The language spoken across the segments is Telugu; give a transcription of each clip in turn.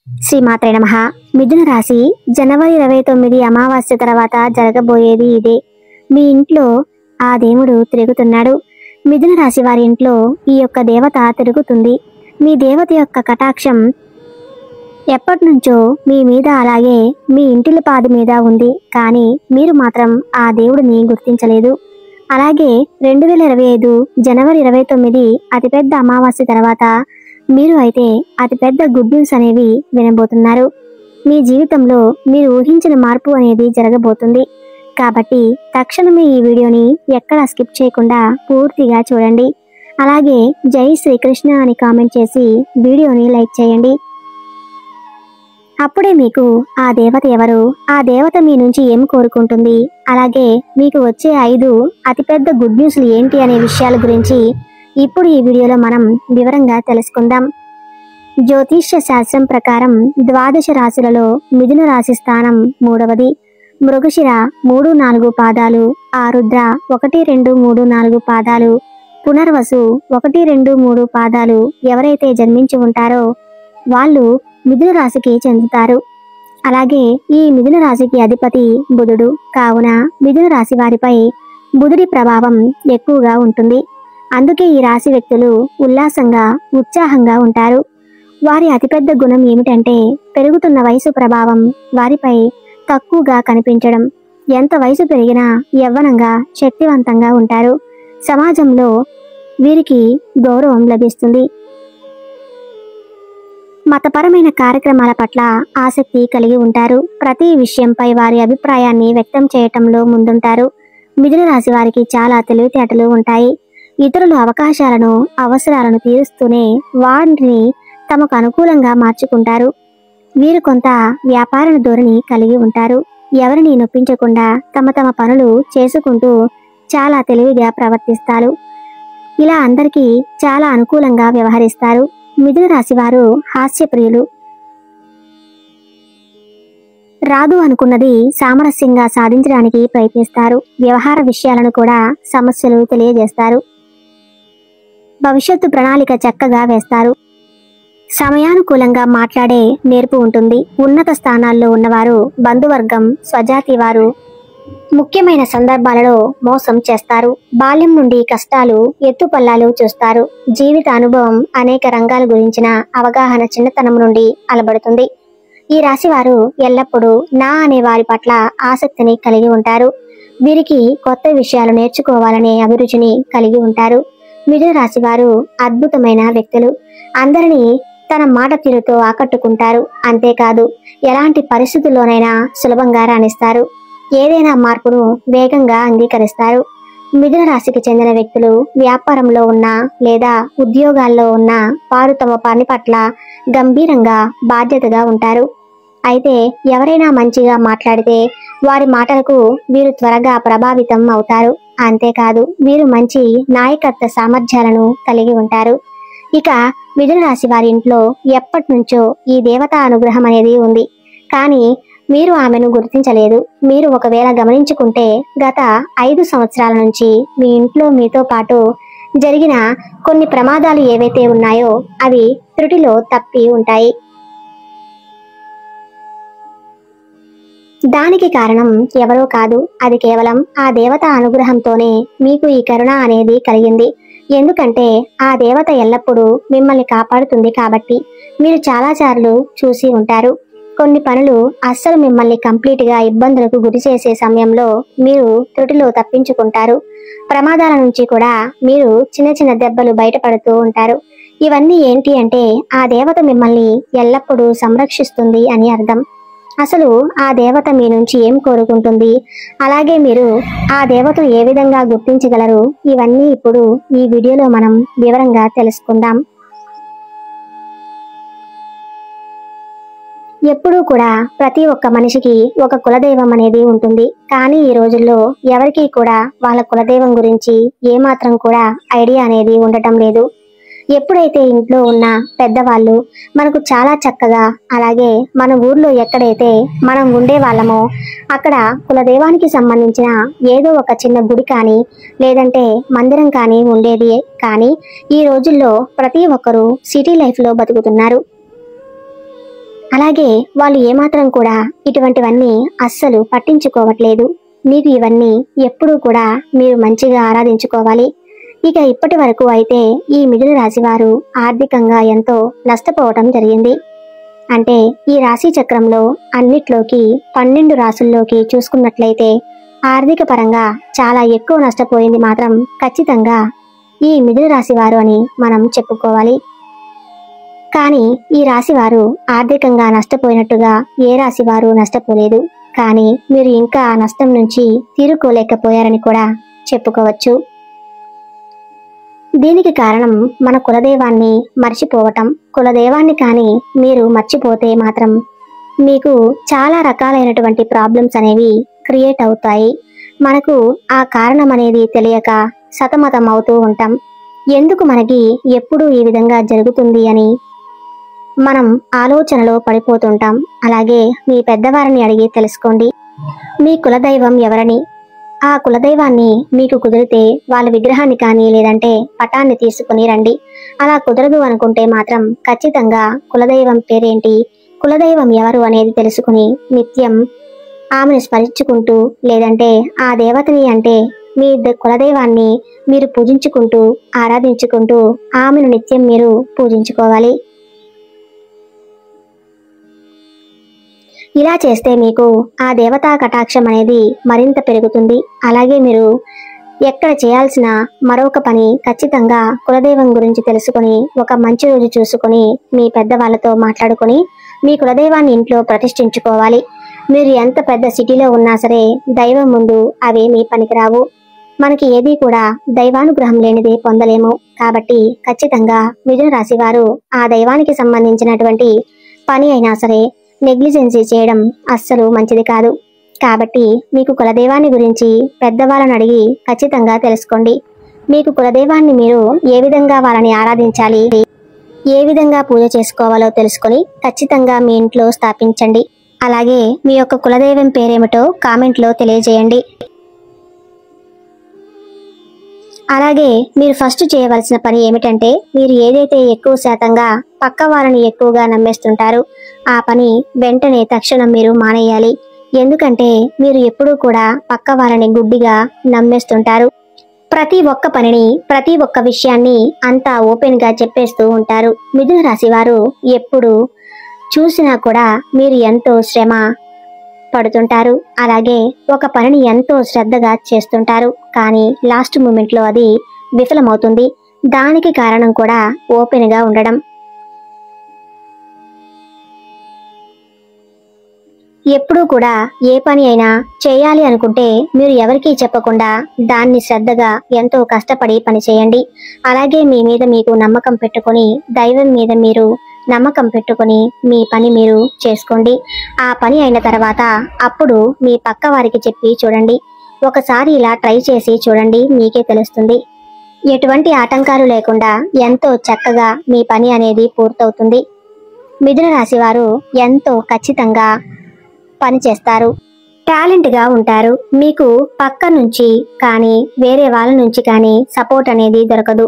శ్రీమాత్రే నమః. మిథున రాశి జనవరి 29 అమావాస్య తర్వాత జరగబోయేది ఇదే. మీ ఇంట్లో ఆ దేవుడు తిరుగుతున్నాడు. మిథున రాశి వారి ఇంట్లో ఈ యొక్క దేవత తిరుగుతుంది. మీ దేవత యొక్క కటాక్షం ఎప్పటినుంచో మీ మీద అలాగే మీ ఇంటిలిపాది మీద ఉంది. కానీ మీరు మాత్రం ఆ దేవుడిని గుర్తించలేదు. అలాగే 2025 జనవరి 29 అతిపెద్ద అమావాస్య తర్వాత మీరు అయితే అతిపెద్ద గుడ్ న్యూస్ అనేవి వినబోతున్నారు. మీ జీవితంలో మీరు ఊహించిన మార్పు అనేది జరగబోతుంది. కాబట్టి తక్షణమే ఈ వీడియోని ఎక్కడా స్కిప్ చేయకుండా పూర్తిగా చూడండి. అలాగే జై శ్రీకృష్ణ అని కామెంట్ చేసి వీడియోని లైక్ చేయండి. అప్పుడే మీకు ఆ దేవత ఎవరు, ఆ దేవత మీ నుంచి ఏం కోరుకుంటుంది, అలాగే మీకు వచ్చే 5 అతిపెద్ద గుడ్ న్యూస్లు ఏంటి అనే విషయాల గురించి ఇప్పుడు ఈ వీడియోలో మనం వివరంగా తెలుసుకుందాం. జ్యోతిష్య శాస్త్రం ప్రకారం ద్వాదశ రాశులలో మిథున రాశి స్థానం 3వది. మృగశిర 3-4 పాదాలు, ఆరుద్ర 1-2-3-4 పాదాలు, పునర్వసు 1-2-3 పాదాలు ఎవరైతే జన్మించి ఉంటారో వాళ్ళు మిథున రాశికి చెందుతారు. అలాగే ఈ మిథున రాశికి అధిపతి బుధుడు. కావున మిథున రాశి వారిపై బుధుడి ప్రభావం ఎక్కువగా ఉంటుంది. అందుకే ఈ రాశి వ్యక్తులు ఉల్లాసంగా ఉత్సాహంగా ఉంటారు. వారి అతిపెద్ద గుణం ఏమిటంటే పెరుగుతున్న వయసు ప్రభావం వారిపై తక్కువగా కనిపించడం. ఎంత వయసు పెరిగినా యవ్వనంగా శక్తివంతంగా ఉంటారు. సమాజంలో వీరికి గౌరవం లభిస్తుంది. మతపరమైన కార్యక్రమాల పట్ల ఆసక్తి కలిగి ఉంటారు. ప్రతి విషయంపై వారి అభిప్రాయాన్ని వ్యక్తం చేయటంలో ముందుంటారు. మిథున రాశి వారికి చాలా తెలివితేటలు ఉంటాయి. ఇతరుల అవకాశాలను అవసరాలను తీరుస్తూనే వాటిని తమకు అనుకూలంగా మార్చుకుంటారు. వీరు కొంత వ్యాపార ధోరణి కలిగి ఉంటారు. ఎవరిని నొప్పించకుండా తమ పనులు చేసుకుంటూ చాలా తెలివిగా ప్రవర్తిస్తారు. ఇలా అందరికీ చాలా అనుకూలంగా వ్యవహరిస్తారు. మిథున రాశి వారు హాస్యప్రియులు. రాదు అనుకున్నది సామరస్యంగా సాధించడానికి ప్రయత్నిస్తారు. వ్యవహార విషయాలను కూడా సమస్యలు తెలియజేస్తారు. భవిష్యత్తు ప్రణాళిక చక్కగా వేస్తారు. సమయానుకూలంగా మాట్లాడే నేర్పు ఉంటుంది. ఉన్నత స్థానాల్లో ఉన్నవారు బంధువర్గం, స్వజాతి వారు ముఖ్యమైన సందర్భాలలో మోసం చేస్తారు. బాల్యం నుండి కష్టాలు, ఎత్తుపల్లాలు చూస్తారు. జీవిత అనుభవం అనేక రంగాల గురించిన అవగాహన చిన్నతనం నుండి అలబడుతుంది. ఈ రాశి వారు ఎల్లప్పుడూ నా అనే వారి పట్ల ఆసక్తిని కలిగి ఉంటారు. వీరికి కొత్త విషయాలు నేర్చుకోవాలనే అభిరుచిని కలిగి ఉంటారు. మిథున రాశి వారు అద్భుతమైన వ్యక్తులు. అందరినీ తన మాట తీరుతో ఆకట్టుకుంటారు. అంతేకాదు ఎలాంటి పరిస్థితుల్లోనైనా సులభంగా రాణిస్తారు. ఏదైనా మార్పును వేగంగా అంగీకరిస్తారు. మిథున రాశికి చెందిన వ్యక్తులు వ్యాపారంలో ఉన్న లేదా ఉద్యోగాల్లో ఉన్న వారు తమ పని పట్ల గంభీరంగా బాధ్యతగా ఉంటారు. అయితే ఎవరైనా మంచిగా మాట్లాడితే వారి మాటలకు వీరు త్వరగా ప్రభావితం అవుతారు. అంతేకాదు వీరు మంచి నాయకత్వ సామర్థ్యాలను కలిగి ఉంటారు. ఇక మిథున రాశి వారి ఇంట్లో ఎప్పటి నుంచో ఈ దేవతా అనుగ్రహం అనేది ఉంది. కానీ మీరు ఆమెను గుర్తించలేదు. మీరు ఒకవేళ గమనించుకుంటే గత 5 సంవత్సరాల నుంచి మీ ఇంట్లో మీతో పాటు జరిగిన కొన్ని ప్రమాదాలు ఏవైతే ఉన్నాయో అవి త్రుటిలో తప్పి ఉంటాయి. దానికి కారణం ఎవరో కాదు, అది కేవలం ఆ దేవత అనుగ్రహంతోనే మీకు ఈ కరుణ అనేది కలిగింది. ఎందుకంటే ఆ దేవత ఎల్లప్పుడూ మిమ్మల్ని కాపాడుతుంది. కాబట్టి మీరు చాలాసార్లు చూసి ఉంటారు. కొన్ని పనులు అస్సలు మిమ్మల్ని కంప్లీట్గా ఇబ్బందులకు గురి చేసే సమయంలో మీరు త్రుటిలో తప్పించుకుంటారు. ప్రమాదాల నుంచి కూడా మీరు చిన్న దెబ్బలు బయటపడుతూ ఉంటారు. ఇవన్నీ ఏంటి అంటే ఆ దేవత మిమ్మల్ని ఎల్లప్పుడూ సంరక్షిస్తుంది అని అర్థం. అసలు ఆ దేవత మీ నుంచి ఏం కోరుకుంటుంది, అలాగే మీరు ఆ దేవతను ఏ విధంగా గుర్తించగలరు, ఇవన్నీ ఇప్పుడు ఈ వీడియోలో మనం వివరంగా తెలుసుకుందాం. ఎప్పుడూ కూడా ప్రతి ఒక్క మనిషికి ఒక కులదైవం అనేది ఉంటుంది. కానీ ఈ రోజుల్లో ఎవరికీ కూడా వాళ్ళ కులదైవం గురించి ఏమాత్రం కూడా ఐడియా అనేది ఉండటం లేదు. ఎప్పుడైతే ఇంట్లో ఉన్న పెద్దవాళ్ళు మనకు చాలా చక్కగా, అలాగే మన ఊర్లో ఎక్కడైతే మనం ఉండే వాళ్ళమో అక్కడ కులదైవానికి సంబంధించిన ఏదో ఒక చిన్న గుడి కానీ లేదంటే మందిరం కానీ ఉండేది. కానీ ఈ రోజుల్లో ప్రతి ఒక్కరూ సిటీ లైఫ్లో బతుకుతున్నారు. అలాగే వాళ్ళు ఏమాత్రం కూడా ఇటువంటివన్నీ అస్సలు పట్టించుకోవట్లేదు. మీకు ఇవన్నీ ఎప్పుడూ కూడా మీరు మంచిగా ఆరాధించుకోవాలి. ఇక ఇప్పటి వరకు అయితే ఈ మిథున రాశి వారు ఆర్థికంగా ఎంతో నష్టపోవటం జరిగింది. అంటే ఈ రాశి చక్రంలో అన్నిట్లోకి 12 రాశుల్లోకి చూసుకున్నట్లయితే ఆర్థిక పరంగా చాలా ఎక్కువ నష్టపోయింది మాత్రం ఖచ్చితంగా ఈ మిథున రాశి వారు అని మనం చెప్పుకోవాలి. కానీ ఈ రాశి వారు ఆర్థికంగా నష్టపోయినట్టుగా ఏ రాశి వారు నష్టపోలేదు. కానీ మీరు ఇంకా ఆ నష్టం నుంచి తీరుకోలేకపోయారని కూడా చెప్పుకోవచ్చు. దీనికి కారణం మన కులదైవాన్ని మర్చిపోవటం. కులదైవాన్ని కానీ మీరు మర్చిపోతే మాత్రం మీకు చాలా రకాలైనటువంటి ప్రాబ్లమ్స్ అనేవి క్రియేట్ అవుతాయి. మనకు ఆ కారణం అనేది తెలియక సతమతం అవుతూ ఉంటాం. ఎందుకు మనకి ఎప్పుడూ ఈ విధంగా జరుగుతుంది అని మనం ఆలోచనలో పడిపోతుంటాం. అలాగే మీ పెద్దవారిని అడిగి తెలుసుకోండి మీ కులదైవం ఎవరని. ఆ కులదైవాన్ని మీకు కుదిరితే వాళ్ళ విగ్రహాన్ని కానీ లేదంటే పటాన్ని తీసుకుని రండి. అలా కుదరదు అనుకుంటే మాత్రం ఖచ్చితంగా కులదైవం పేరేంటి, కులదైవం ఎవరు అనేది తెలుసుకుని నిత్యం ఆమెను స్మరించుకుంటూ లేదంటే ఆ దేవతని అంటే మీ కులదైవాన్ని మీరు పూజించుకుంటూ ఆరాధించుకుంటూ ఆమెను నిత్యం మీరు పూజించుకోవాలి. ఇలా చేస్తే మీకు ఆ దేవతా కటాక్షం అనేది మరింత పెరుగుతుంది. అలాగే మీరు ఎక్కడ చేయాల్సిన మరొక పని ఖచ్చితంగా కులదైవం గురించి తెలుసుకొని ఒక మంచి రోజు చూసుకొని మీ పెద్దవాళ్ళతో మాట్లాడుకొని మీ కులదైవాన్ని ఇంట్లో ప్రతిష్ఠించుకోవాలి. మీరు ఎంత పెద్ద సిటీలో ఉన్నా సరే దైవం ముందు అవేమీ పనికిరావు. మనకి ఏది కూడా దైవానుగ్రహం లేనిదే పొందలేము. కాబట్టి ఖచ్చితంగా మిథున రాశి వారు ఆ దైవానికి సంబంధించినటువంటి పని అయినా సరే నెగ్లిజెన్సీ చేయడం అస్సలు మంచిది కాదు. కాబట్టి మీకు కులదైవాన్ని గురించి పెద్దవాళ్ళని అడిగి ఖచ్చితంగా తెలుసుకోండి. మీకు కులదైవాన్ని మీరు ఏ విధంగా వాళ్ళని ఆరాధించాలి, ఏ విధంగా పూజ చేసుకోవాలో తెలుసుకొని ఖచ్చితంగా మీ ఇంట్లో స్థాపించండి. అలాగే మీ యొక్క కులదైవం పేరేమిటో కామెంట్లో తెలియజేయండి. అలాగే మీరు ఫస్ట్ చేయవలసిన పని ఏమిటంటే మీరు ఏదైతే ఎక్కువ శాతంగా పక్క వాళ్ళని ఎక్కువగా నమ్మేస్తుంటారో ఆ పని వెంటనే తక్షణం మీరు మానేయాలి. ఎందుకంటే మీరు ఎప్పుడూ కూడా పక్క వాళ్ళని గుడ్డిగా నమ్మేస్తుంటారు. ప్రతి ఒక్క పనిని ప్రతి ఒక్క విషయాన్ని అంతా ఓపెన్ గా చెప్పేస్తూ ఉంటారు. మిథున రాశి వారు ఎప్పుడు చూసినా కూడా మీరు ఎంతో శ్రమ పడుతుంటారు. అలాగే ఒక పనిని ఎంతో శ్రద్ధగా చేస్తుంటారు. కానీ లాస్ట్ మూమెంట్ లో అది విఫలమవుతుంది. దానికి కారణం కూడా ఓపెన్ గా ఉండడం. ఎప్పుడూ కూడా ఏ పని అయినా చేయాలి అనుకుంటే మీరు ఎవరికీ చెప్పకుండా దాన్ని శ్రద్ధగా ఎంతో కష్టపడి పని చేయండి. అలాగే మీ మీద మీకు నమ్మకం పెట్టుకొని దైవం మీద మీరు నమ్మకం పెట్టుకొని మీ పని మీరు చేసుకోండి. ఆ పని అయిన తర్వాత అప్పుడు మీ పక్క వారికి చెప్పి చూడండి. ఒకసారి ఇలా ట్రై చేసి చూడండి, మీకే తెలుస్తుంది. ఎటువంటి ఆటంకాలు లేకుండా ఎంతో చక్కగా మీ పని అనేది పూర్తవుతుంది. మిథున రాశి వారు ఎంతో ఖచ్చితంగా పని చేస్తారు, టాలెంట్ గా ఉంటారు. మీకు పక్క నుంచి కానీ వేరే వాళ్ళ నుంచి కానీ సపోర్ట్ అనేది దొరకదు.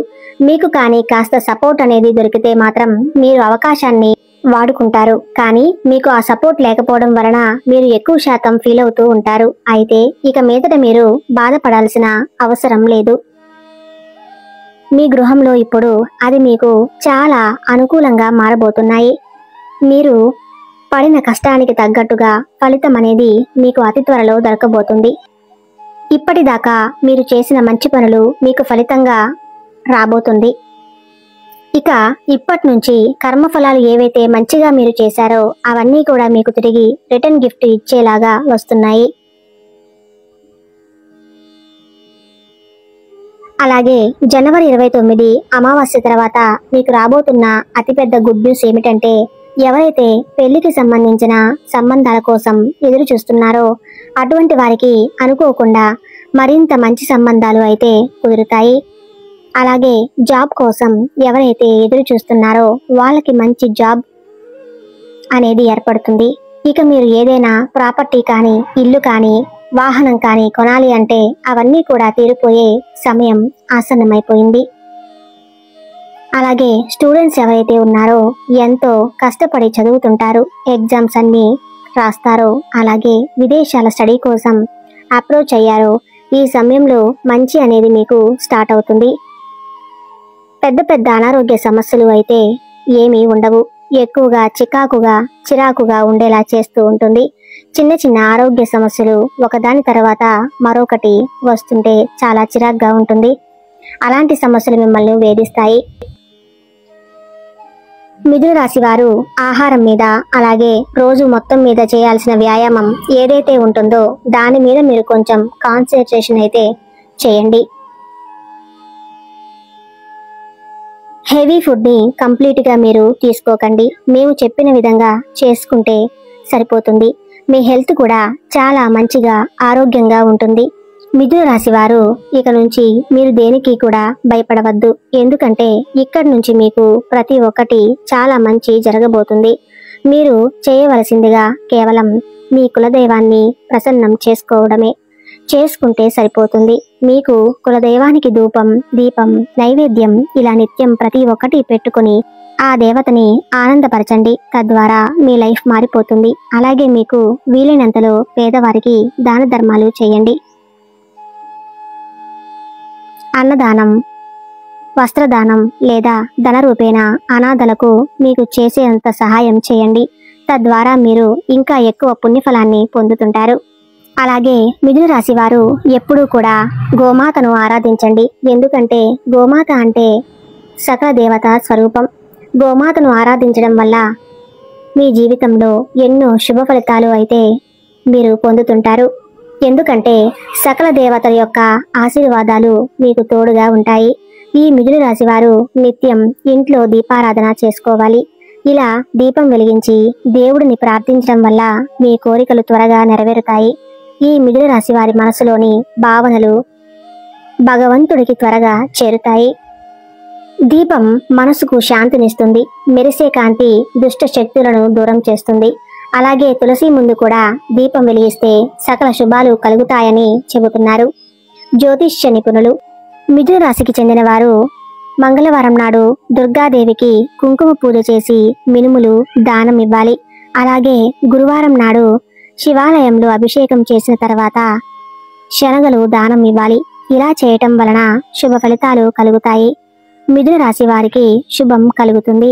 మీకు కానీ కాస్త సపోర్ట్ అనేది దొరికితే మాత్రం మీరు అవకాశాన్ని వాడుకుంటారు. కానీ మీకు ఆ సపోర్ట్ లేకపోవడం వలన మీరు ఎక్కువ శాతం ఫీల్ అవుతూ ఉంటారు. అయితే ఇక మీదట మీరు బాధపడాల్సిన అవసరం లేదు. మీ గృహంలో ఇప్పుడు అది మీకు చాలా అనుకూలంగా మారబోతున్నాయి. మీరు పడిన కష్టానికి తగ్గట్టుగా ఫలితం అనేది మీకు అతి త్వరలో దొరకబోతుంది. ఇప్పటిదాకా మీరు చేసిన మంచి పనులు మీకు ఫలితంగా రాబోతుంది. ఇక ఇప్పటి నుంచి కర్మఫలాలు ఏవైతే మంచిగా మీరు చేశారో అవన్నీ కూడా మీకు తిరిగి రిటర్న్ గిఫ్ట్ ఇచ్చేలాగా వస్తున్నాయి. అలాగే జనవరి 29 అమావాస్య తర్వాత మీకు రాబోతున్న అతిపెద్ద గుడ్ న్యూస్ ఏమిటంటే ఎవరైతే పెళ్లికి సంబంధించిన సంబంధాల కోసం ఎదురు చూస్తున్నారో అటువంటి వారికి అనుకోకుండా మరింత మంచి సంబంధాలు అయితే కుదురుతాయి. అలాగే జాబ్ కోసం ఎవరైతే ఎదురు చూస్తున్నారో వాళ్ళకి మంచి జాబ్ అనేది ఏర్పడుతుంది. ఇక మీరు ఏదైనా ప్రాపర్టీ కానీ ఇల్లు కానీ వాహనం కానీ కొనాలి అంటే అవన్నీ కూడా తీరిపోయే సమయం ఆసన్నమైపోయింది. అలాగే స్టూడెంట్స్ ఎవరైతే ఉన్నారో ఎంతో కష్టపడి చదువుతుంటారు, ఎగ్జామ్స్ అన్ని రాస్తారో, అలాగే విదేశాల స్టడీ కోసం అప్రోచ్ అయ్యారో, ఈ సమయంలో మంచి అనేది మీకు స్టార్ట్ అవుతుంది. పెద్ద పెద్ద అనారోగ్య సమస్యలు అయితే ఏమీ ఉండవు. ఎక్కువగా చిరాకుగా ఉండేలా చేస్తూ ఉంటుంది. చిన్న చిన్న ఆరోగ్య సమస్యలు ఒకదాని తర్వాత మరొకటి వస్తుంటే చాలా చిరాగ్గా ఉంటుంది. అలాంటి సమస్యలు మిమ్మల్ని వేధిస్తాయి. మిథున రాశి వారు ఆహారం మీద, అలాగే రోజు మొత్తం మీద చేయాల్సిన వ్యాయామం ఏదైతే ఉంటుందో దాని మీద మీరు కొంచెం కాన్సన్ట్రేషన్ అయితే చేయండి. హెవీ ఫుడ్ని కంప్లీట్గా మీరు తీసుకోకండి. మేము చెప్పిన విధంగా చేసుకుంటే సరిపోతుంది. మీ హెల్త్ కూడా చాలా మంచిగా ఆరోగ్యంగా ఉంటుంది. మిథున రాశి వారు ఇక నుంచి మీరు దేనికి కూడా భయపడవద్దు. ఎందుకంటే ఇక్కడి నుంచి మీకు ప్రతి ఒక్కటి చాలా మంచి జరగబోతుంది. మీరు చేయవలసిందిగా కేవలం మీ కులదైవాన్ని ప్రసన్నం చేసుకోవడమే. చేసుకుంటే సరిపోతుంది. మీకు కులదైవానికి ధూపం, దీపం, నైవేద్యం ఇలా నిత్యం ప్రతి ఒక్కటి పెట్టుకుని ఆ దేవతని ఆనందపరచండి. తద్వారా మీ లైఫ్ మారిపోతుంది. అలాగే మీకు వీలైనంతలో పేదవారికి దాన ధర్మాలు చేయండి. అన్నదానం, వస్త్రదానం లేదా ధన రూపేణ అనాథలకు మీకు చేసేంత సహాయం చేయండి. తద్వారా మీరు ఇంకా ఎక్కువ పుణ్యఫలాన్ని పొందుతుంటారు. అలాగే మిథున రాశి వారు ఎప్పుడూ కూడా గోమాతను ఆరాధించండి. ఎందుకంటే గోమాత అంటే సకల దేవత స్వరూపం. గోమాతను ఆరాధించడం వల్ల మీ జీవితంలో ఎన్నో శుభ ఫలితాలు అయితే మీరు పొందుతుంటారు. ఎందుకంటే సకల దేవతల యొక్క ఆశీర్వాదాలు మీకు తోడుగా ఉంటాయి. ఈ మిథున రాశి వారు నిత్యం ఇంట్లో దీపారాధన చేసుకోవాలి. ఇలా దీపం వెలిగించి దేవుడిని ప్రార్థించడం వల్ల మీ కోరికలు త్వరగా నెరవేరుతాయి. ఈ మిథున రాశి వారి మనసులోని భావనలు భగవంతుడికి త్వరగా చేరుతాయి. దీపం మనసుకు శాంతినిస్తుంది. మెరిసే కాంతి దుష్ట శక్తులను దూరం చేస్తుంది. అలాగే తులసి ముందు కూడా దీపం వెలిగిస్తే సకల శుభాలు కలుగుతాయని చెబుతున్నారు జ్యోతిష్య నిపుణులు. మిథున రాశికి చెందిన వారు మంగళవారం నాడు దుర్గాదేవికి కుంకుమ పూజ చేసి మినుములు దానం ఇవ్వాలి. అలాగే గురువారం నాడు శివాలయంలో అభిషేకం చేసిన తర్వాత శనగలు దానం ఇవ్వాలి. ఇలా చేయటం వలన శుభ ఫలితాలు కలుగుతాయి. మిథున రాశి వారికి శుభం కలుగుతుంది.